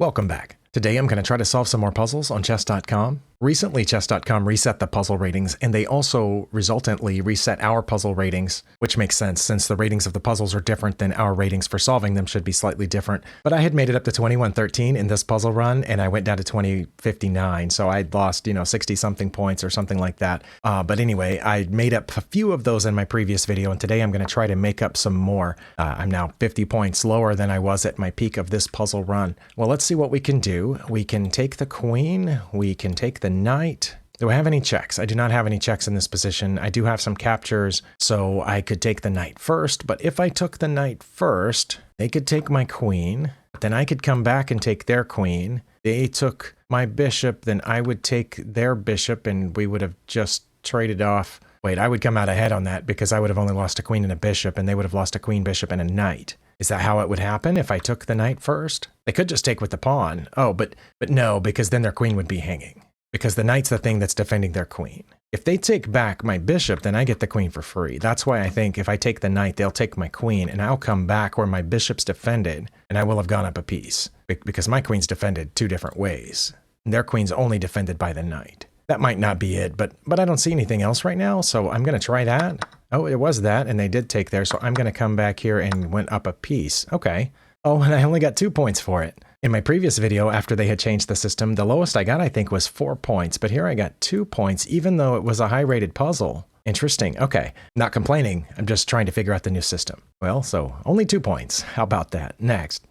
Welcome back. Today I'm going to try to solve some more puzzles on chess.com. Recently, chess.com reset the puzzle ratings, and they also resultantly reset our puzzle ratings, which makes sense since the ratings of the puzzles are different than our ratings for solving them should be slightly different. But I had made it up to 2113 in this puzzle run, and I went down to 2059, so I'd lost, 60-something points or something like that. But anyway, I made up a few of those in my previous video, and today I'm going to try to make up some more. I'm now 50 points lower than I was at my peak of this puzzle run. Well, let's see what we can do. We can take the queen, we can take the knight. Do I have any checks? I do not have any checks in this position. I do have some captures, so I could take the knight first, but if I took the knight first, they could take my queen, then I could come back and take their queen. They took my bishop, then I would take their bishop, and we would have just traded off. Wait, I would come out ahead on that because I would have only lost a queen and a bishop, and they would have lost a queen, bishop, and a knight. Is that how it would happen if I took the knight first? They could just take with the pawn. Oh, but no, because then their queen would be hanging. Because the knight's the thing that's defending their queen. If they take back my bishop, then I get the queen for free. That's why I think if I take the knight, they'll take my queen, and I'll come back where my bishop's defended, and I will have gone up a piece. Because my queen's defended two different ways. And their queen's only defended by the knight. That might not be it, but I don't see anything else right now, so I'm going to try that. Oh, it was that, and they did take there, so I'm going to come back here and went up a piece. Okay. Oh, and I only got 2 points for it. In my previous video, after they had changed the system, the lowest I got, I think, was 4 points, but here I got 2 points, even though it was a high-rated puzzle. Interesting. Okay. Not complaining. I'm just trying to figure out the new system. Well, so only 2 points. How about that? Next.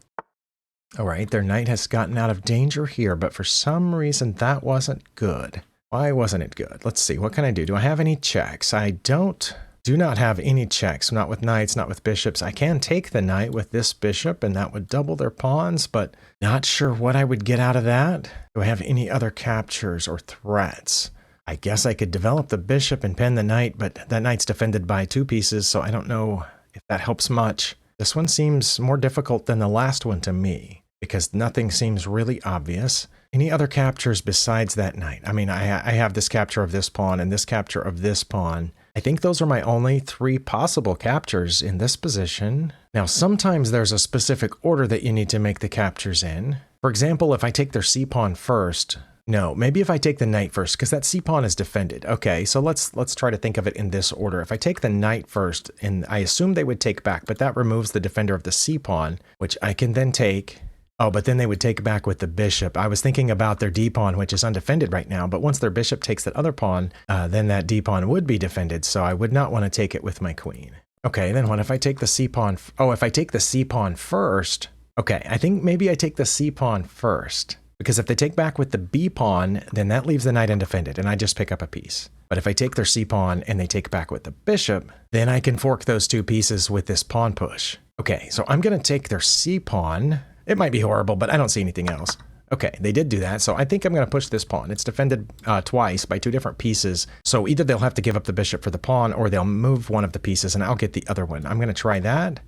All right, their knight has gotten out of danger here, but for some reason, that wasn't good. Why wasn't it good? Let's see. What can I do? Do I have any checks? I do not have any checks. Not with knights, not with bishops. I can take the knight with this bishop, and that would double their pawns, but not sure what I would get out of that. Do I have any other captures or threats? I guess I could develop the bishop and pen the knight, but that knight's defended by 2 pieces, so I don't know if that helps much. This one seems more difficult than the last one to me, because nothing seems really obvious. Any other captures besides that knight? I mean, I have this capture of this pawn and this capture of this pawn. I think those are my only 3 possible captures in this position. Now, sometimes there's a specific order that you need to make the captures in. For example, if I take their c-pawn first. No, maybe if I take the knight first, because that c-pawn is defended. Okay, so let's try to think of it in this order. If I take the knight first, and I assume they would take back, but that removes the defender of the c-pawn, which I can then take. Oh, but then they would take back with the bishop. I was thinking about their d-pawn, which is undefended right now, but once their bishop takes that other pawn, then that d-pawn would be defended, so I would not want to take it with my queen. Okay, then what if I take the c-pawn? Oh, if I take the c-pawn first. Okay, I think maybe I take the c-pawn first, because if they take back with the b-pawn, then that leaves the knight undefended, and I just pick up a piece. But if I take their c-pawn and they take back with the bishop, then I can fork those 2 pieces with this pawn push. Okay, so I'm going to take their c-pawn. It might be horrible, but I don't see anything else. Okay, they did do that, so I think I'm going to push this pawn. It's defended twice by 2 different pieces, so either they'll have to give up the bishop for the pawn, or they'll move one of the pieces, and I'll get the other one. I'm going to try that.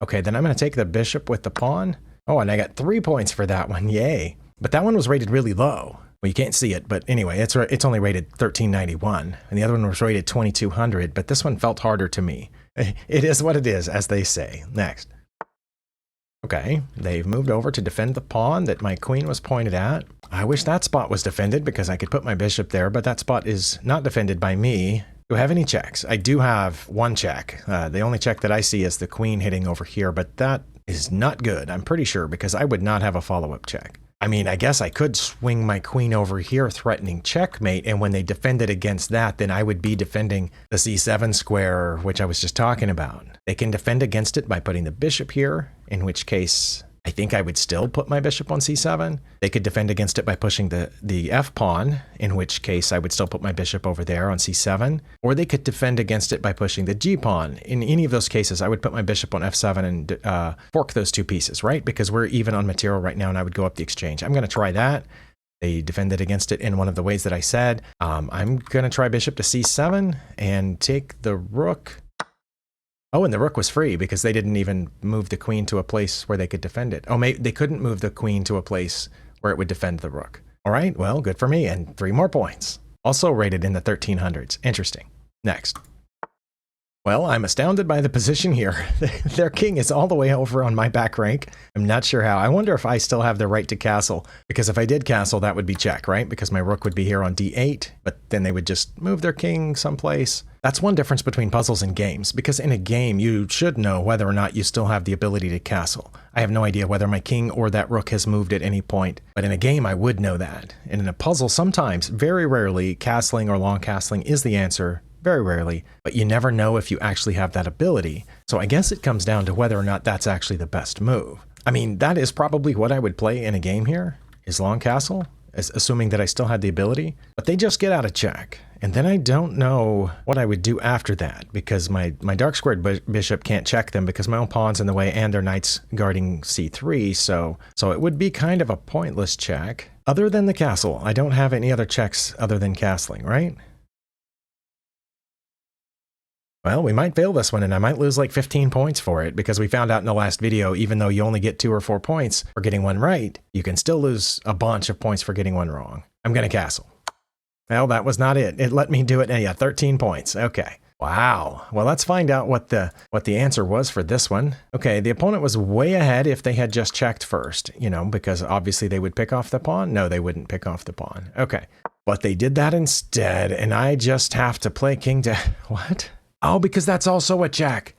Okay, then I'm going to take the bishop with the pawn. Oh, and I got 3 points for that one. Yay. But that one was rated really low. Well, you can't see it, but anyway, it's only rated 1391, and the other one was rated 2200, but this one felt harder to me. It is what it is, as they say. Next. Okay, they've moved over to defend the pawn that my queen was pointed at. I wish that spot was defended because I could put my bishop there, but that spot is not defended by me. Do I have any checks? I do have 1 check. The only check that I see is the queen hitting over here, but that is not good, I'm pretty sure, because I would not have a follow-up check. I mean, I guess I could swing my queen over here threatening checkmate, and when they defended against that, then I would be defending the c7 square, which I was just talking about. They can defend against it by putting the bishop here, in which case I think I would still put my bishop on c7. They could defend against it by pushing the f-pawn, in which case I would still put my bishop over there on c7. Or they could defend against it by pushing the g-pawn. In any of those cases, I would put my bishop on f7 and fork those 2 pieces, right? Because we're even on material right now, and I would go up the exchange. I'm going to try that. They defended against it in one of the ways that I said. I'm going to try bishop to c7 and take the rook. Oh, and the rook was free because they didn't even move the queen to a place where they could defend it. Oh, maybe they couldn't move the queen to a place where it would defend the rook. All right, well, good for me, and 3 more points. Also rated in the 1300s. Interesting. Next. Well, I'm astounded by the position here. Their king is all the way over on my back rank. I'm not sure how. I wonder if I still have the right to castle, because if I did castle, that would be check, right? Because my rook would be here on d8, but then they would just move their king someplace. That's one difference between puzzles and games, because in a game, you should know whether or not you still have the ability to castle. I have no idea whether my king or that rook has moved at any point, but in a game, I would know that. And in a puzzle, sometimes, very rarely, castling or long castling is the answer. Very rarely, but you never know if you actually have that ability. So I guess it comes down to whether or not that's actually the best move. I mean, that is probably what I would play in a game here, is long castle, assuming that I still had the ability. But they just get out of check. And then I don't know what I would do after that, because my dark squared bishop can't check them because my own pawn's in the way and their knight's guarding c3, so it would be kind of a pointless check. Other than the castle, I don't have any other checks other than castling, right? Well, we might fail this one, and I might lose like 15 points for it, because we found out in the last video, even though you only get 2 or 4 points for getting one right, you can still lose a bunch of points for getting one wrong. I'm going to castle. Well, that was not it. It let me do it. Yeah, 13 points. Okay. Wow. Well, let's find out what the answer was for this one. Okay, the opponent was way ahead if they had just checked first, you know, because obviously they would pick off the pawn. No, they wouldn't pick off the pawn. Okay. But they did that instead, and I just have to play king to... What? Oh, because that's also a check.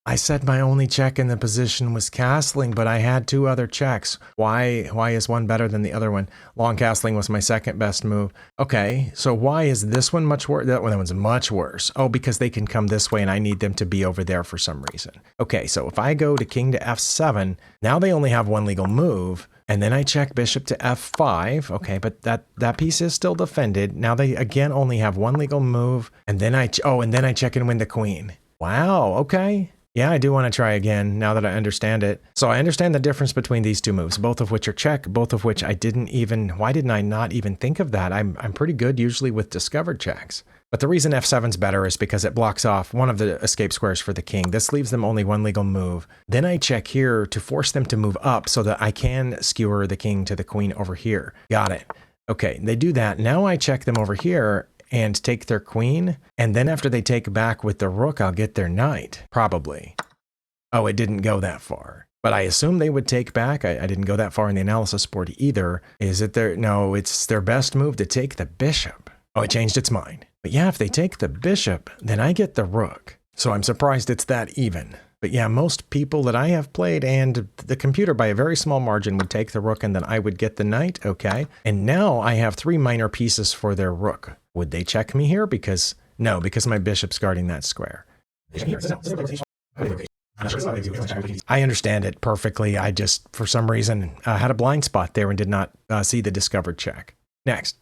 I said my only check in the position was castling, but I had 2 other checks. Why is one better than the other one? Long castling was my second best move. Okay, so why is this one much worse? That one's much worse. Oh, because they can come this way and I need them to be over there for some reason. Okay, so if I go to king to f7, now they only have 1 legal move. And then I check bishop to f5. Okay, but that piece is still defended. Now they again only have 1 legal move. And then I check and win the queen. Wow, okay. Yeah, I do want to try again now that I understand it. So I understand the difference between these 2 moves, both of which are check, both of which I didn't even... Why didn't I not even think of that? I'm pretty good usually with discovered checks. But the reason f7's better is because it blocks off one of the escape squares for the king. This leaves them only 1 legal move. Then I check here to force them to move up so that I can skewer the king to the queen over here. Got it. Okay, they do that. Now I check them over here and take their queen. And then after they take back with the rook, I'll get their knight. Probably. Oh, it didn't go that far. But I assume they would take back. I didn't go that far in the analysis board either. Is it their... No, it's their best move to take the bishop. Oh, it changed its mind. But yeah, if they take the bishop, then I get the rook. So I'm surprised it's that even. But yeah, most people that I have played and the computer by a very small margin would take the rook and then I would get the knight. Okay. And now I have 3 minor pieces for their rook. Would they check me here? Because no, because my bishop's guarding that square. I understand it perfectly. I just, for some reason, had a blind spot there and did not see the discovered check. Next.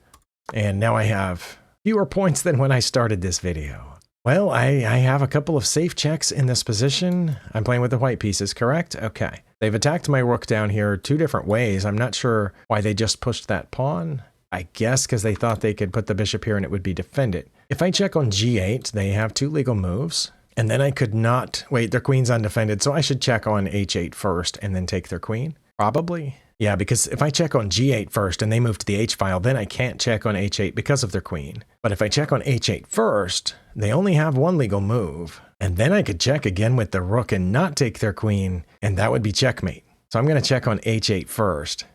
And now I have fewer points than when I started this video. Well, I have a couple of safe checks in this position. I'm playing with the white pieces, correct? Okay. They've attacked my rook down here 2 different ways. I'm not sure why they just pushed that pawn. I guess because they thought they could put the bishop here and it would be defended. If I check on g8, they have 2 legal moves. And then I could not... Wait, their queen's undefended, so I should check on h8 first and then take their queen? Probably. Yeah, because if I check on g8 first and they move to the h-file, then I can't check on h8 because of their queen. But if I check on h8 first, they only have 1 legal move. And then I could check again with the rook and not take their queen, and that would be checkmate. So I'm going to check on h8 first.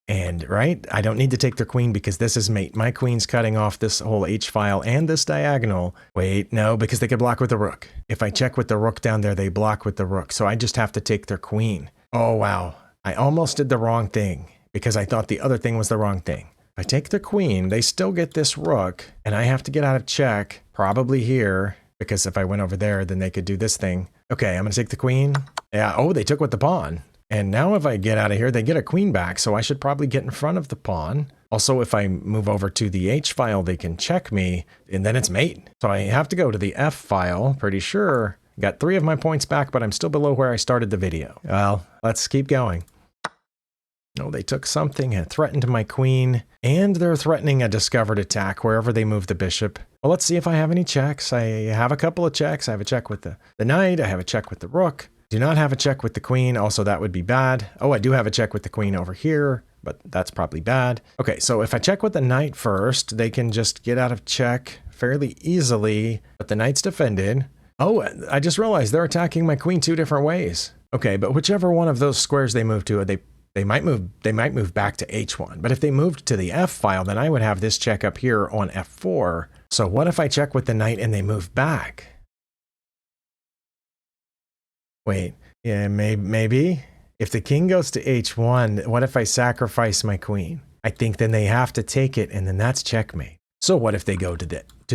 And, right, I don't need to take their queen because this is mate. My queen's cutting off this whole h-file and this diagonal. Wait, no, because they could block with the rook. If I check with the rook down there, they block with the rook. So I just have to take their queen. Oh, wow. I almost did the wrong thing because I thought the other thing was the wrong thing. If I take the queen, they still get this rook, and I have to get out of check, probably here, because if I went over there, then they could do this thing. Okay, I'm going to take the queen. Yeah, oh, they took with the pawn. And now if I get out of here, they get a queen back, so I should probably get in front of the pawn. Also, if I move over to the h-file, they can check me, and then it's mate. So I have to go to the f-file, pretty sure. Got 3 of my points back, but I'm still below where I started the video. Well, let's keep going. Oh, they took something and threatened my queen, and they're threatening a discovered attack wherever they move the bishop. Well, let's see if I have any checks. I have a couple of checks. I have a check with the knight. I have a check with the rook. Do not have a check with the queen. Also, that would be bad. Oh, I do have a check with the queen over here, but that's probably bad. Okay, so if I check with the knight first, they can just get out of check fairly easily, but the knight's defended. Oh, I just realized they're attacking my queen 2 different ways. Okay, but whichever one of those squares they move to, they might move back to h1. But if they moved to the f file, then I would have this check up here on f4. So what if I check with the knight and they move back? Wait, yeah, maybe. If the king goes to h1, what if I sacrifice my queen? I think then they have to take it, and then that's checkmate. So what if they go to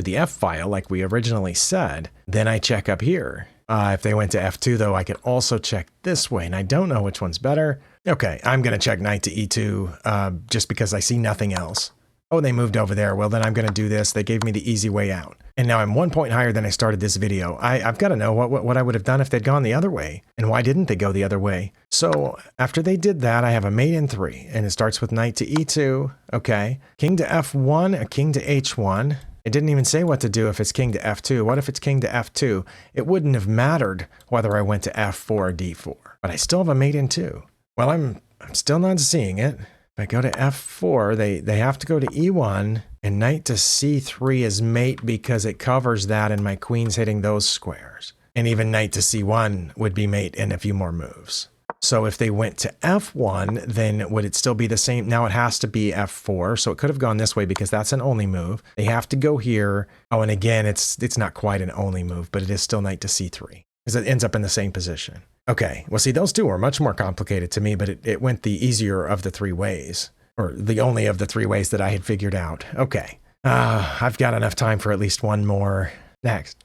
the f file like we originally said? Then I check up here. If they went to f2, though, I could also check this way, and I don't know which one's better. Okay, I'm going to check knight to e2 just because I see nothing else. Oh, they moved over there. Well, then I'm going to do this. They gave me the easy way out. And now I'm 1 point higher than I started this video. I've got to know what I would have done if they'd gone the other way. And why didn't they go the other way? So after they did that, I have a mate in 3. And it starts with knight to e2. Okay. King to f1, a king to h1. It didn't even say what to do if it's king to f2. What if it's king to f2? It wouldn't have mattered whether I went to f4 or d4. But I still have a mate in 2. Well, I'm still not seeing it. If I go to f4, they have to go to e1, and knight to c3 is mate because it covers that and my queen's hitting those squares. And even knight to c1 would be mate in a few more moves. So if they went to f1, then would it still be the same? Now it has to be f4, so it could have gone this way because that's an only move. They have to go here. Oh, and again, it's not quite an only move, but it is still knight to c3 because it ends up in the same position. Okay, well, see, those two are much more complicated to me, but it went the easier of the 3 ways, or the only of the 3 ways that I had figured out. Okay, I've got enough time for at least one more. Next.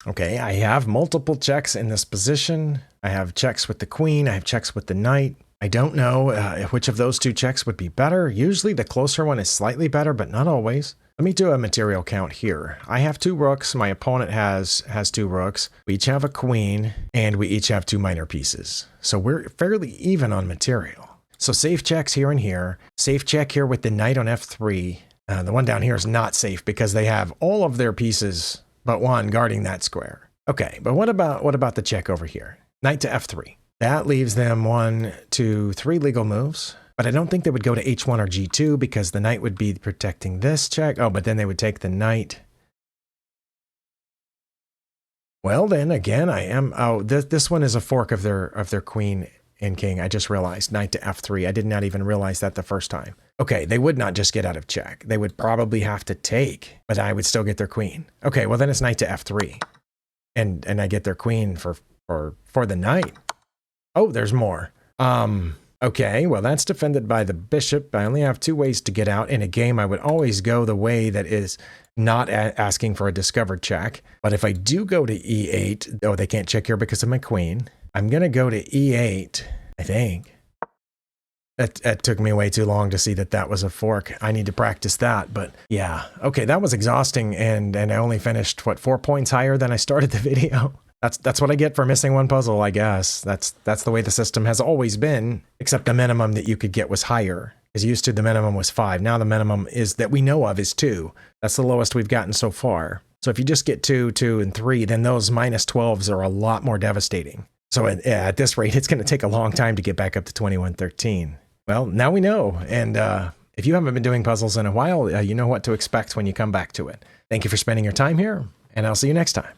Okay, I have multiple checks in this position. I have checks with the queen. I have checks with the knight. I don't know which of those 2 checks would be better. Usually the closer one is slightly better, but not always. Let me do a material count here. I have 2 rooks. My opponent has 2 rooks. We each have a queen, and we each have 2 minor pieces. So we're fairly even on material. So safe checks here and here. Safe check here with the knight on f3. The one down here is not safe because they have all of their pieces but one guarding that square. Okay, but what about the check over here? Knight to f3. That leaves them 1, 2, 3 legal moves. But I don't think they would go to h1 or g2 because the knight would be protecting this check. Oh, but then they would take the knight. Well, then again, I am. Oh, this one is a fork of their queen and king. I just realized knight to f3. I did not even realize that the first time. Okay, they would not just get out of check. They would probably have to take, but I would still get their queen. Okay, well then it's knight to f3, and I get their queen for the knight. Oh, there's more. Okay, well, that's defended by the bishop. I only have 2 ways to get out. In a game, I would always go the way that is not asking for a discovered check. But if I do go to e8, oh, they can't check here because of my queen. I'm going to go to e8, I think. That took me way too long to see that was a fork. I need to practice that, but yeah. Okay, that was exhausting, and I only finished, 4 points higher than I started the video? That's what I get for missing one puzzle, I guess. That's the way the system has always been, except the minimum that you could get was higher. As used to, the minimum was 5. Now the minimum is that we know of is 2. That's the lowest we've gotten so far. So if you just get 2, 2, and 3, then those minus 12s are a lot more devastating. So at this rate, it's going to take a long time to get back up to 2113. Well, now we know. And if you haven't been doing puzzles in a while, you know what to expect when you come back to it. Thank you for spending your time here, and I'll see you next time.